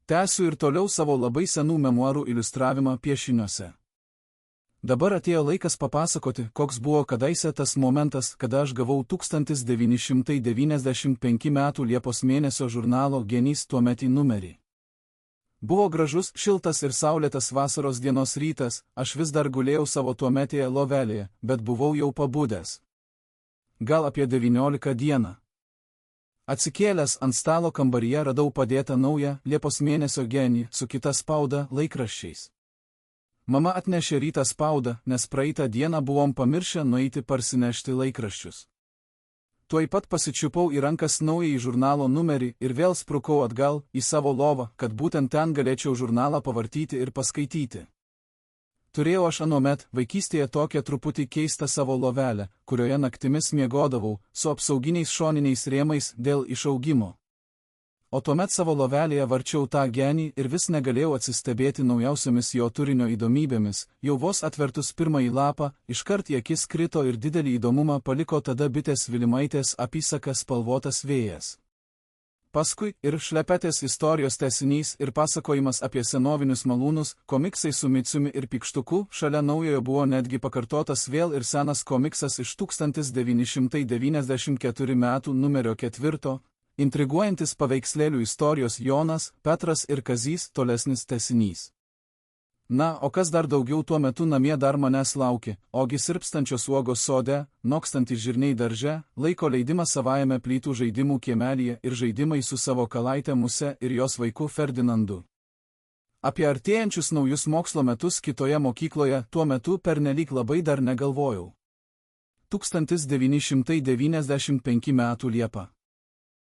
Tęsiu ir toliau savo labai senų memuarų iliustravimą piešiniuose. Dabar atėjo laikas papasakoti, koks buvo kadaise tas momentas, kada aš gavau 1995 m. Liepos mėnesio žurnalo Genys tuometį numerį. Buvo gražus, šiltas ir saulėtas vasaros dienos rytas, aš vis dar gulėjau savo tuometėje lovelėje, bet buvau jau pabudęs. Gal apie 19 dieną. Atsikėlęs ant stalo kambaryje radau padėtą naują Liepos mėnesio Genį su kita spauda laikraščiais. Mama atnešė rytą spaudą, nes praeitą dieną buvom pamiršę nueiti parsinešti laikraščius. Tuoj pat pasičiupau į rankas naująjį žurnalo numerį ir vėl sprukau atgal į savo lovą, kad būtent ten galėčiau žurnalą pavartyti ir paskaityti. Turėjau aš anuomet vaikystėje tokią truputį keistą savo lovelę, kurioje naktimis miegodavau, su apsauginiais šoniniais rėmais dėl išaugimo. O tuomet savo lovelėje varčiau tą Genį ir vis negalėjau atsistebėti naujausiomis jo turinio įdomybėmis, jau vos atvertus pirmąjį lapą, iškart į akis krito ir didelį įdomumą paliko tada bitės Vilimaitės apysaka Spalvotas vėjas. Paskui ir Šlepetės istorijos tęsinys ir pasakojimas apie senovinius malūnus, komiksai su Miciumi ir Pykštuku, šalia naujojo buvo netgi pakartotas vėl ir senas komiksas iš 1994 m. numerio 4. Intriguojantis paveikslėlių istorijos Jonas, Petras ir Kazys tolesnis tęsinys. Na, o kas dar daugiau tuo metu namie dar manęs laukė, ogi sirpstančios uogos sode, nokstantys žirniai darže, laiko leidimas savajame plytų žaidimų kiemelyje ir žaidimai su savo kalaite Muse ir jos vaiku Ferdinandu. Apie artėjančius naujus mokslo metus kitoje mokykloje tuo metu pernelyg labai dar negalvojau. 1995 m. Liepa.